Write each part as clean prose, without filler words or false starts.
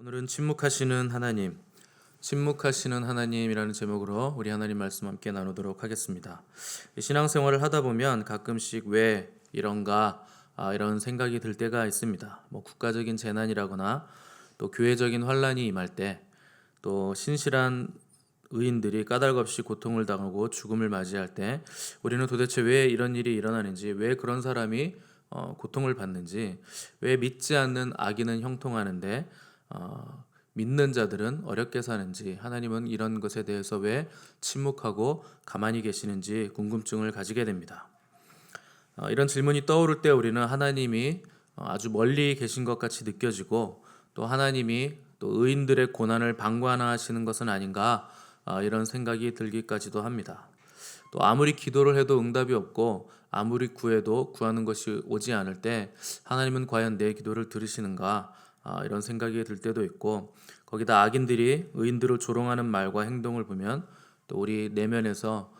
오늘은 침묵하시는 하나님이라는 제목으로 우리 하나님 말씀 함께 나누도록 하겠습니다. 신앙생활을 하다 보면 가끔씩 왜 이런가 이런 생각이 들 때가 있습니다. 국가적인 재난이라거나 또 교회적인 환란이 임할 때, 또 신실한 의인들이 까닭없이 고통을 당하고 죽음을 맞이할 때 우리는 도대체 왜 이런 일이 일어나는지, 왜 그런 사람이 고통을 받는지, 왜 믿지 않는 악인은 형통하는데 믿는 자들은 어렵게 사는지, 하나님은 이런 것에 대해서 왜 침묵하고 가만히 계시는지 궁금증을 가지게 됩니다. 이런 질문이 떠오를 때 우리는 하나님이 아주 멀리 계신 것 같이 느껴지고, 또 하나님이 또 의인들의 고난을 방관하시는 것은 아닌가 이런 생각이 들기까지도 합니다. 또 아무리 기도를 해도 응답이 없고 아무리 구해도 구하는 것이 오지 않을 때 하나님은 과연 내 기도를 들으시는가 이런 생각이 들 때도 있고, 거기다 악인들이 의인들을 조롱하는 말과 행동을 보면 또 우리 내면에서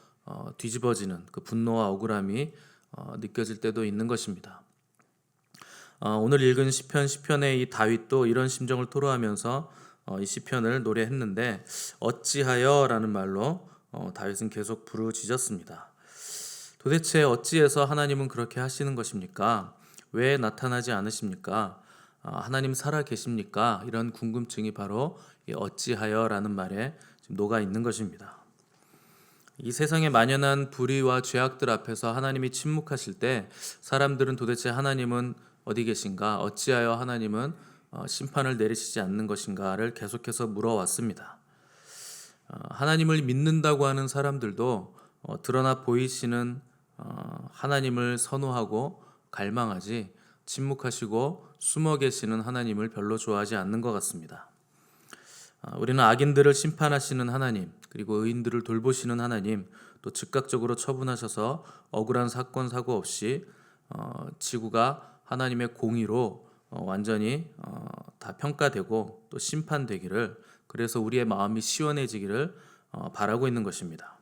뒤집어지는 그 분노와 억울함이 느껴질 때도 있는 것입니다. 오늘 읽은 시편의 이 다윗도 이런 심정을 토로하면서 이 시편을 노래했는데, 어찌하여라는 말로 다윗은 계속 부르짖었습니다. 도대체 어찌해서 하나님은 그렇게 하시는 것입니까? 왜 나타나지 않으십니까? 하나님 살아 계십니까? 이런 궁금증이 바로 이 어찌하여라는 말에 지금 녹아 있는 것입니다. 이 세상에 만연한 불의와 죄악들 앞에서 하나님이 침묵하실 때 사람들은 도대체 하나님은 어디 계신가? 어찌하여 하나님은 심판을 내리시지 않는 것인가를 계속해서 물어왔습니다. 하나님을 믿는다고 하는 사람들도 드러나 보이시는 하나님을 선호하고 갈망하지, 침묵하시고 숨어 계시는 하나님을 별로 좋아하지 않는 것 같습니다. 우리는 악인들을 심판하시는 하나님, 그리고 의인들을 돌보시는 하나님, 또 즉각적으로 처분하셔서 억울한 사건 사고 없이 지구가 하나님의 공의로 완전히 다 평가되고 또 심판되기를, 그래서 우리의 마음이 시원해지기를 바라고 있는 것입니다.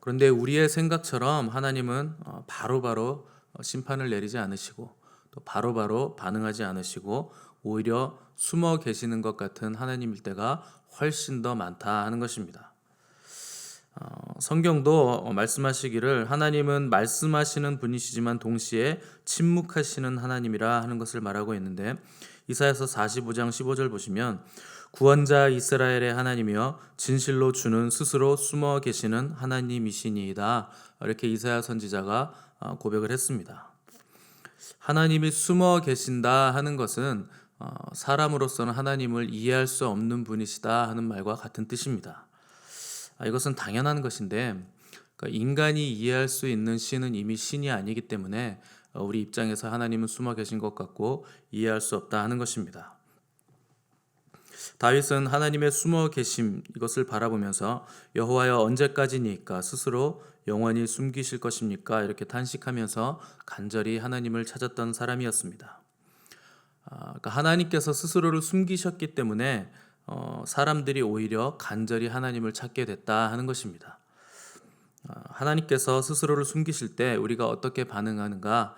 그런데 우리의 생각처럼 하나님은 바로바로 심판을 내리지 않으시고, 또 바로바로 반응하지 않으시고 오히려 숨어 계시는 것 같은 하나님일 때가 훨씬 더 많다 하는 것입니다. 성경도 말씀하시기를 하나님은 말씀하시는 분이시지만 동시에 침묵하시는 하나님이라 하는 것을 말하고 있는데, 이사야서 45장 15절 보시면 구원자 이스라엘의 하나님이여 진실로 주는 스스로 숨어 계시는 하나님이시니이다, 이렇게 이사야 선지자가 고백을 했습니다. 하나님이 숨어 계신다 하는 것은 사람으로서는 하나님을 이해할 수 없는 분이시다 하는 말과 같은 뜻입니다. 이것은 당연한 것인데, 인간이 이해할 수 있는 신은 이미 신이 아니기 때문에 우리 입장에서 하나님은 숨어 계신 것 같고 이해할 수 없다 하는 것입니다. 다윗은 하나님의 숨어 계심 이것을 바라보면서 여호와여 언제까지니까 스스로 영원히 숨기실 것입니까? 이렇게 탄식하면서 간절히 하나님을 찾았던 사람이었습니다. 하나님께서 스스로를 숨기셨기 때문에 사람들이 오히려 간절히 하나님을 찾게 됐다 하는 것입니다. 하나님께서 스스로를 숨기실 때 우리가 어떻게 반응하는가,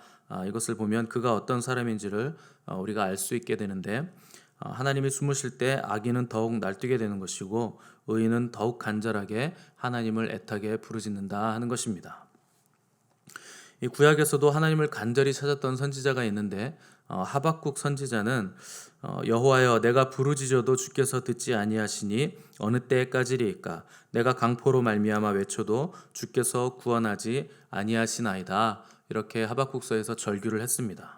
이것을 보면 그가 어떤 사람인지를 우리가 알 수 있게 되는데, 하나님이 숨으실 때 악인은 더욱 날뛰게 되는 것이고 의인은 더욱 간절하게 하나님을 애타게 부르짖는다 하는 것입니다. 이 구약에서도 하나님을 간절히 찾았던 선지자가 있는데, 하박국 선지자는 여호와여 내가 부르짖어도 주께서 듣지 아니하시니 어느 때까지리이까? 내가 강포로 말미암아 외쳐도 주께서 구원하지 아니하시나이다, 이렇게 하박국서에서 절규를 했습니다.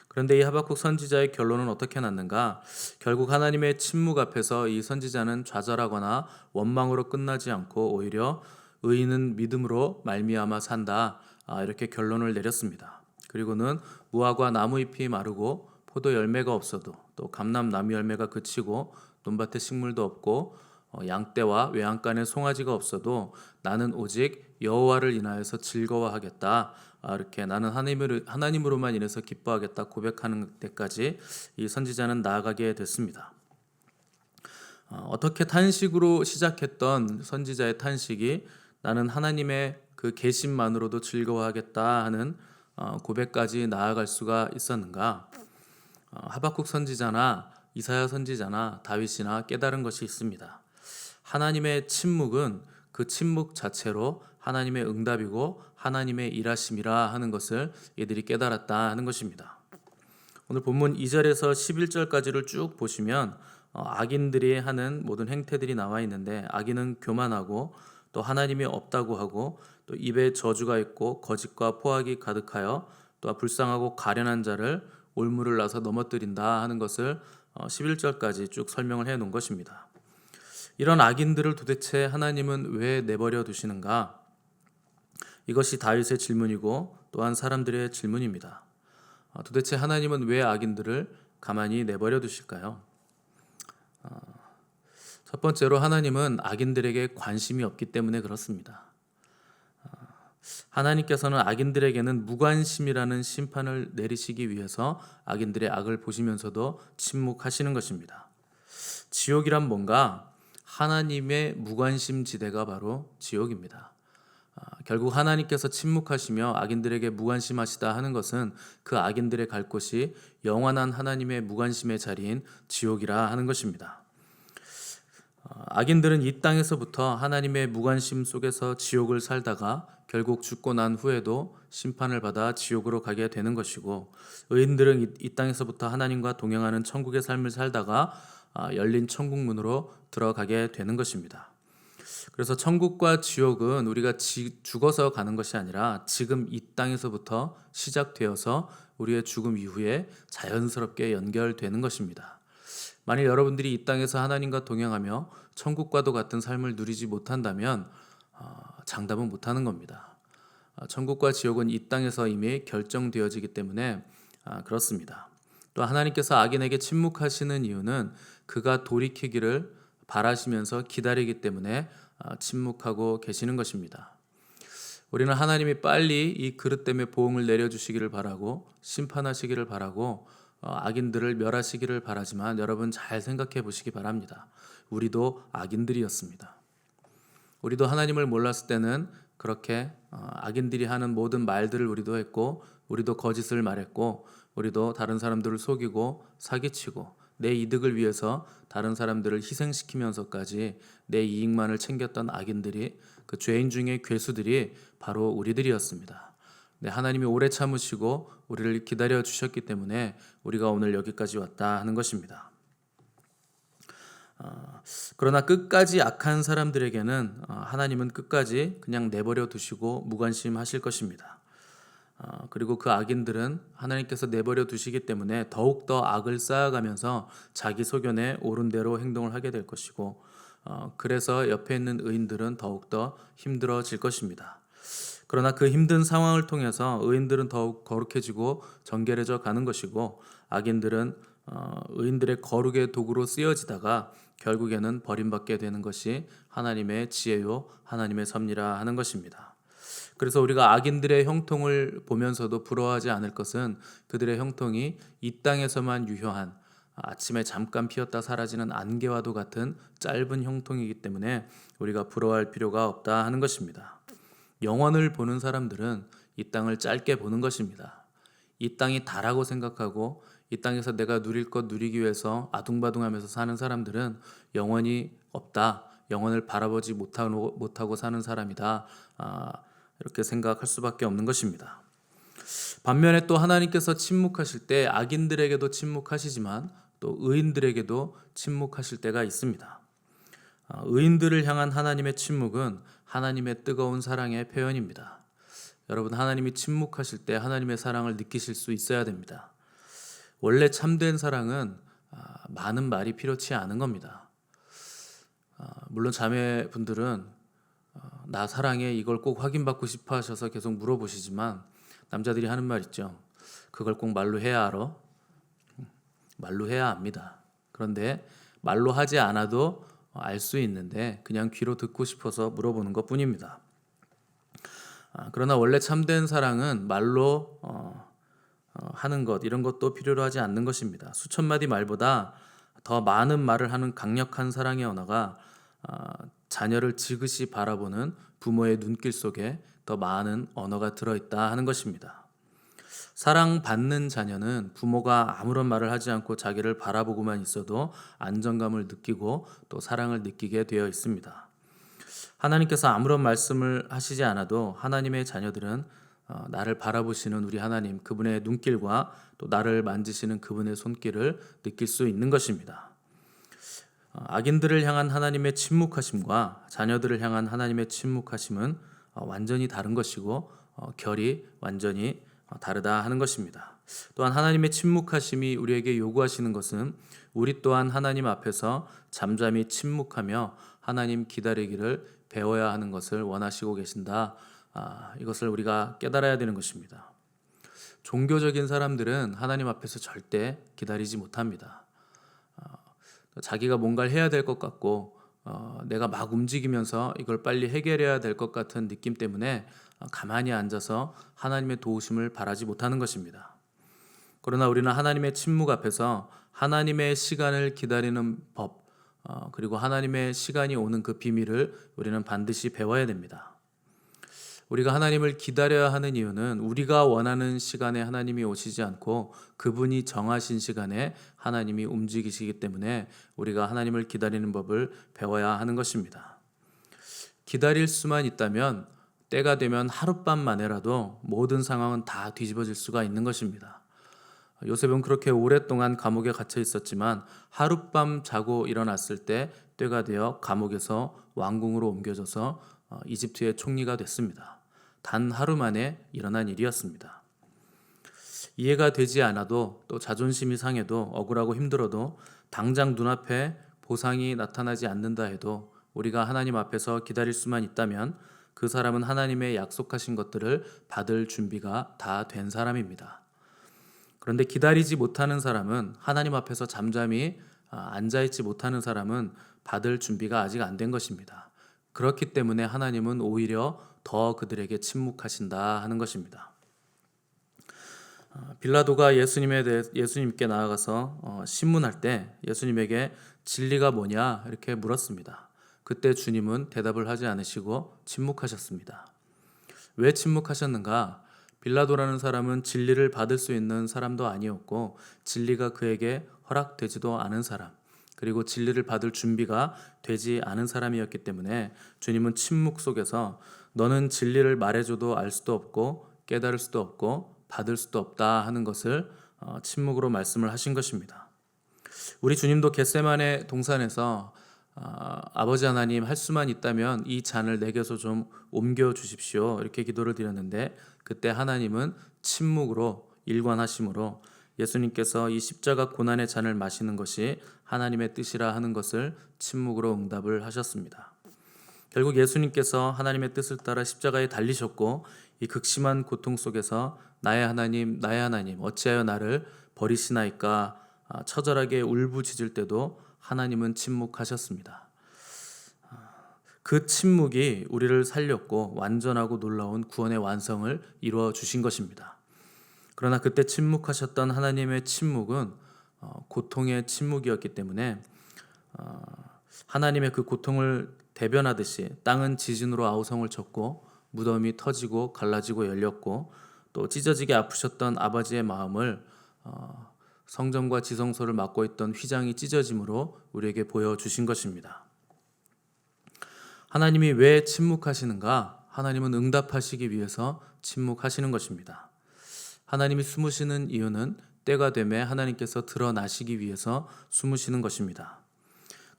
그런데 이 하박국 선지자의 결론은 어떻게 났는가? 결국 하나님의 침묵 앞에서 이 선지자는 좌절하거나 원망으로 끝나지 않고 오히려 의인은 믿음으로 말미암아 산다, 이렇게 결론을 내렸습니다. 그리고는 무화과 나무잎이 마르고 포도 열매가 없어도, 또 감람 나무 열매가 그치고 논밭에 식물도 없고 양떼와 외양간에 송아지가 없어도 나는 오직 여호와를 인하여서 즐거워하겠다, 이렇게 나는 하나님으로만 인해서 기뻐하겠다 고백하는 때까지 이 선지자는 나아가게 됐습니다. 어떻게 탄식으로 시작했던 선지자의 탄식이 나는 하나님의 그 계심만으로도 즐거워하겠다 하는 고백까지 나아갈 수가 있었는가? 하박국 선지자나 이사야 선지자나 다윗이나 깨달은 것이 있습니다. 하나님의 침묵은 그 침묵 자체로 하나님의 응답이고 하나님의 일하심이라 하는 것을 이들이 깨달았다 하는 것입니다. 오늘 본문 2절에서 11절까지를 쭉 보시면 악인들이 하는 모든 행태들이 나와 있는데, 악인은 교만하고 또 하나님이 없다고 하고 또 입에 저주가 있고 거짓과 포악이 가득하여 또 불쌍하고 가련한 자를 올무를 놔서 넘어뜨린다 하는 것을 11절까지 쭉 설명을 해 놓은 것입니다. 이런 악인들을 도대체 하나님은 왜 내버려 두시는가? 이것이 다윗의 질문이고 또한 사람들의 질문입니다. 도대체 하나님은 왜 악인들을 가만히 내버려 두실까요? 첫 번째로 하나님은 악인들에게 관심이 없기 때문에 그렇습니다. 하나님께서는 악인들에게는 무관심이라는 심판을 내리시기 위해서 악인들의 악을 보시면서도 침묵하시는 것입니다. 지옥이란 뭔가? 하나님의 무관심 지대가 바로 지옥입니다. 결국 하나님께서 침묵하시며 악인들에게 무관심하시다 하는 것은 그 악인들의 갈 곳이 영원한 하나님의 무관심의 자리인 지옥이라 하는 것입니다. 악인들은 이 땅에서부터 하나님의 무관심 속에서 지옥을 살다가 결국 죽고 난 후에도 심판을 받아 지옥으로 가게 되는 것이고, 의인들은 이 땅에서부터 하나님과 동행하는 천국의 삶을 살다가 열린 천국 문으로 들어가게 되는 것입니다. 그래서 천국과 지옥은 우리가 죽어서 가는 것이 아니라 지금 이 땅에서부터 시작되어서 우리의 죽음 이후에 자연스럽게 연결되는 것입니다. 만일 여러분들이 이 땅에서 하나님과 동행하며 천국과도 같은 삶을 누리지 못한다면 장담은 못하는 겁니다. 천국과 지옥은 이 땅에서 이미 결정되어지기 때문에 그렇습니다. 또 하나님께서 악인에게 침묵하시는 이유는 그가 돌이키기를 바라시면서 기다리기 때문에 침묵하고 계시는 것입니다. 우리는 하나님이 빨리 이 그릇 때문에 보응을 내려주시기를 바라고 심판하시기를 바라고 악인들을 멸하시기를 바라지만, 여러분 잘 생각해 보시기 바랍니다. 우리도 악인들이었습니다. 우리도 하나님을 몰랐을 때는 그렇게 악인들이 하는 모든 말들을 우리도 했고, 우리도 거짓을 말했고, 우리도 다른 사람들을 속이고 사기치고 내 이득을 위해서 다른 사람들을 희생시키면서까지 내 이익만을 챙겼던 악인들이, 그 죄인 중에 괴수들이 바로 우리들이었습니다. 네, 하나님이 오래 참으시고 우리를 기다려 주셨기 때문에 우리가 오늘 여기까지 왔다 하는 것입니다. 그러나 끝까지 악한 사람들에게는 하나님은 끝까지 그냥 내버려 두시고 무관심하실 것입니다. 그리고 그 악인들은 하나님께서 내버려 두시기 때문에 더욱더 악을 쌓아가면서 자기 소견에 옳은 대로 행동을 하게 될 것이고, 그래서 옆에 있는 의인들은 더욱더 힘들어질 것입니다. 그러나 그 힘든 상황을 통해서 의인들은 더욱 거룩해지고 정결해져 가는 것이고, 악인들은 의인들의 거룩의 도구로 쓰여지다가 결국에는 버림받게 되는 것이 하나님의 지혜요 하나님의 섭리라 하는 것입니다. 그래서 우리가 악인들의 형통을 보면서도 부러워하지 않을 것은 그들의 형통이 이 땅에서만 유효한, 아침에 잠깐 피었다 사라지는 안개와도 같은 짧은 형통이기 때문에 우리가 부러워할 필요가 없다 하는 것입니다. 영원을 보는 사람들은 이 땅을 짧게 보는 것입니다. 이 땅이 다라고 생각하고 이 땅에서 내가 누릴 것 누리기 위해서 아둥바둥하면서 사는 사람들은 영원이 없다, 영원을 바라보지 못하고 사는 사람이다, 이렇게 생각할 수밖에 없는 것입니다. 반면에 또 하나님께서 침묵하실 때 악인들에게도 침묵하시지만 또 의인들에게도 침묵하실 때가 있습니다. 의인들을 향한 하나님의 침묵은 하나님의 뜨거운 사랑의 표현입니다. 여러분, 하나님이 침묵하실 때 하나님의 사랑을 느끼실 수 있어야 됩니다. 원래 참된 사랑은 많은 말이 필요치 않은 겁니다. 물론 자매분들은 나 사랑해, 이걸 꼭 확인받고 싶어 하셔서 계속 물어보시지만, 남자들이 하는 말 있죠. 그걸 꼭 말로 해야 알아? 말로 해야 압니다. 그런데 말로 하지 않아도 알 수 있는데 그냥 귀로 듣고 싶어서 물어보는 것 뿐입니다. 그러나 원래 참된 사랑은 말로 하는 것, 이런 것도 필요로 하지 않는 것입니다. 수천 마디 말보다 더 많은 말을 하는 강력한 사랑의 언어가 자녀를 지그시 바라보는 부모의 눈길 속에 더 많은 언어가 들어있다 하는 것입니다. 사랑받는 자녀는 부모가 아무런 말을 하지 않고 자기를 바라보고만 있어도 안정감을 느끼고 또 사랑을 느끼게 되어 있습니다. 하나님께서 아무런 말씀을 하시지 않아도 하나님의 자녀들은 나를 바라보시는 우리 하나님, 그분의 눈길과 또 나를 만지시는 그분의 손길을 느낄 수 있는 것입니다. 악인들을 향한 하나님의 침묵하심과 자녀들을 향한 하나님의 침묵하심은 완전히 다른 것이고 결이 완전히 다르다 하는 것입니다. 또한 하나님의 침묵하심이 우리에게 요구하시는 것은 우리 또한 하나님 앞에서 잠잠히 침묵하며 하나님 기다리기를 배워야 하는 것을 원하시고 계신다. 이것을 우리가 깨달아야 되는 것입니다. 종교적인 사람들은 하나님 앞에서 절대 기다리지 못합니다. 자기가 뭔가를 해야 될 것 같고 내가 막 움직이면서 이걸 빨리 해결해야 될 것 같은 느낌 때문에 가만히 앉아서 하나님의 도우심을 바라지 못하는 것입니다. 그러나 우리는 하나님의 침묵 앞에서 하나님의 시간을 기다리는 법, 그리고 하나님의 시간이 오는 그 비밀을 우리는 반드시 배워야 됩니다. 우리가 하나님을 기다려야 하는 이유는 우리가 원하는 시간에 하나님이 오시지 않고 그분이 정하신 시간에 하나님이 움직이시기 때문에 우리가 하나님을 기다리는 법을 배워야 하는 것입니다. 기다릴 수만 있다면 때가 되면 하룻밤 만에라도 모든 상황은 다 뒤집어질 수가 있는 것입니다. 요셉은 그렇게 오랫동안 감옥에 갇혀 있었지만 하룻밤 자고 일어났을 때 때가 되어 감옥에서 왕궁으로 옮겨져서 이집트의 총리가 됐습니다. 단 하루 만에 일어난 일이었습니다. 이해가 되지 않아도 또 자존심이 상해도 억울하고 힘들어도 당장 눈앞에 보상이 나타나지 않는다 해도 우리가 하나님 앞에서 기다릴 수만 있다면 그 사람은 하나님의 약속하신 것들을 받을 준비가 다 된 사람입니다. 그런데 기다리지 못하는 사람은 하나님 앞에서 잠잠히 앉아있지 못하는 사람은 받을 준비가 아직 안 된 것입니다. 그렇기 때문에 하나님은 오히려 더 그들에게 침묵하신다 하는 것입니다. 빌라도가 예수님께 나아가서 신문할 때 예수님에게 진리가 뭐냐 이렇게 물었습니다. 그때 주님은 대답을 하지 않으시고 침묵하셨습니다. 왜 침묵하셨는가? 빌라도라는 사람은 진리를 받을 수 있는 사람도 아니었고 진리가 그에게 허락되지도 않은 사람, 그리고 진리를 받을 준비가 되지 않은 사람이었기 때문에 주님은 침묵 속에서 너는 진리를 말해줘도 알 수도 없고 깨달을 수도 없고 받을 수도 없다 하는 것을 침묵으로 말씀을 하신 것입니다. 우리 주님도 겟세마네 동산에서 아버지 하나님 할 수만 있다면 이 잔을 내게서 좀 옮겨 주십시오 이렇게 기도를 드렸는데 그때 하나님은 침묵으로 일관하심으로 예수님께서 이 십자가 고난의 잔을 마시는 것이 하나님의 뜻이라 하는 것을 침묵으로 응답을 하셨습니다. 결국 예수님께서 하나님의 뜻을 따라 십자가에 달리셨고 이 극심한 고통 속에서 나의 하나님 어찌하여 나를 버리시나이까 처절하게 울부짖을 때도 하나님은 침묵하셨습니다. 그 침묵이 우리를 살렸고 완전하고 놀라운 구원의 완성을 이루어 주신 것입니다. 그러나 그때 침묵하셨던 하나님의 침묵은 고통의 침묵이었기 때문에 하나님의 그 고통을 대변하듯이 땅은 지진으로 아우성을 쳤고 무덤이 터지고 갈라지고 열렸고 또 찢어지게 아프셨던 아버지의 마음을 성전과 지성소를 맡고 있던 휘장이 찢어짐으로 우리에게 보여주신 것입니다. 하나님이 왜 침묵하시는가? 하나님은 응답하시기 위해서 침묵하시는 것입니다. 하나님이 숨으시는 이유는 때가 되매 하나님께서 드러나시기 위해서 숨으시는 것입니다.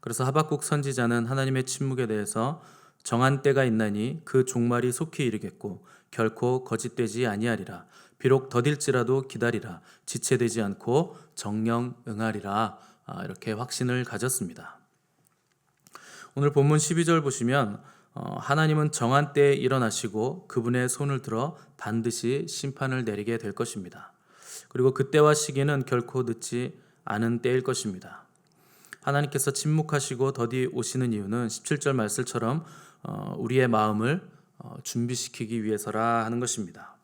그래서 하박국 선지자는 하나님의 침묵에 대해서 정한 때가 있나니 그 종말이 속히 이르겠고 결코 거짓되지 아니하리라. 비록 더딜지라도 기다리라. 지체되지 않고 정령 응하리라. 이렇게 확신을 가졌습니다. 오늘 본문 12절 보시면 하나님은 정한 때에 일어나시고 그분의 손을 들어 반드시 심판을 내리게 될 것입니다. 그리고 그때와 시기는 결코 늦지 않은 때일 것입니다. 하나님께서 침묵하시고 더디 오시는 이유는 17절 말씀처럼 우리의 마음을 준비시키기 위해서라 하는 것입니다.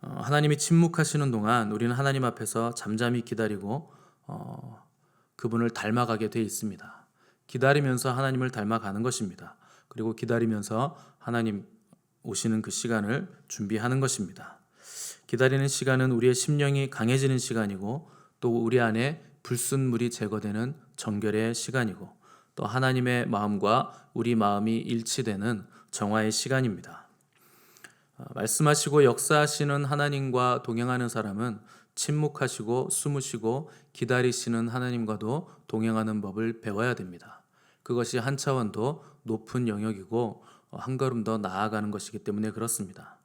하나님이 침묵하시는 동안 우리는 하나님 앞에서 잠잠히 기다리고 그분을 닮아가게 돼 있습니다. 기다리면서 하나님을 닮아가는 것입니다. 그리고 기다리면서 하나님 오시는 그 시간을 준비하는 것입니다. 기다리는 시간은 우리의 심령이 강해지는 시간이고 또 우리 안에 불순물이 제거되는 정결의 시간이고 또 하나님의 마음과 우리 마음이 일치되는 정화의 시간입니다. 말씀하시고 역사하시는 하나님과 동행하는 사람은 침묵하시고 숨으시고 기다리시는 하나님과도 동행하는 법을 배워야 됩니다. 그것이 한 차원 더 높은 영역이고 한 걸음 더 나아가는 것이기 때문에 그렇습니다.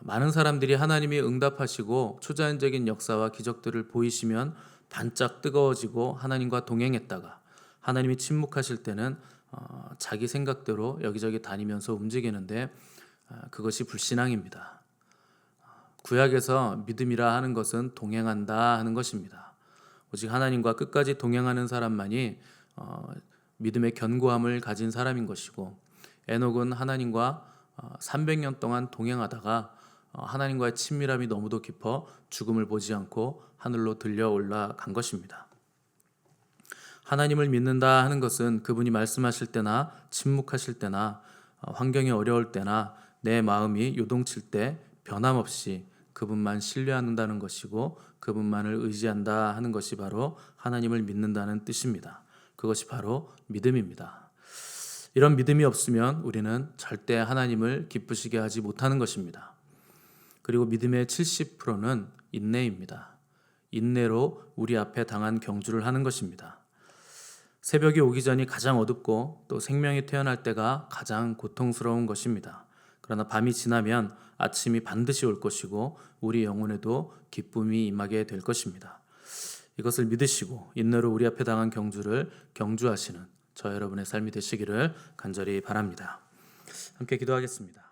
많은 사람들이 하나님이 응답하시고 초자연적인 역사와 기적들을 보이시면 반짝 뜨거워지고 하나님과 동행했다가 하나님이 침묵하실 때는 자기 생각대로 여기저기 다니면서 움직이는데 그것이 불신앙입니다. 구약에서 믿음이라 하는 것은 동행한다 하는 것입니다. 오직 하나님과 끝까지 동행하는 사람만이 믿음의 견고함을 가진 사람인 것이고 에녹은 하나님과 300년 동안 동행하다가 하나님과의 친밀함이 너무도 깊어 죽음을 보지 않고 하늘로 들려 올라간 것입니다. 하나님을 믿는다 하는 것은 그분이 말씀하실 때나 침묵하실 때나 환경이 어려울 때나 내 마음이 요동칠 때 변함없이 그분만 신뢰한다는 것이고 그분만을 의지한다 하는 것이 바로 하나님을 믿는다는 뜻입니다. 그것이 바로 믿음입니다. 이런 믿음이 없으면 우리는 절대 하나님을 기쁘시게 하지 못하는 것입니다. 그리고 믿음의 70%는 인내입니다. 인내로 우리 앞에 당한 경주를 하는 것입니다. 새벽이 오기 전이 가장 어둡고 또 생명이 태어날 때가 가장 고통스러운 것입니다. 그러나 밤이 지나면 아침이 반드시 올 것이고 우리 영혼에도 기쁨이 임하게 될 것입니다. 이것을 믿으시고 인내로 우리 앞에 당한 경주를 경주하시는 저 여러분의 삶이 되시기를 간절히 바랍니다. 함께 기도하겠습니다.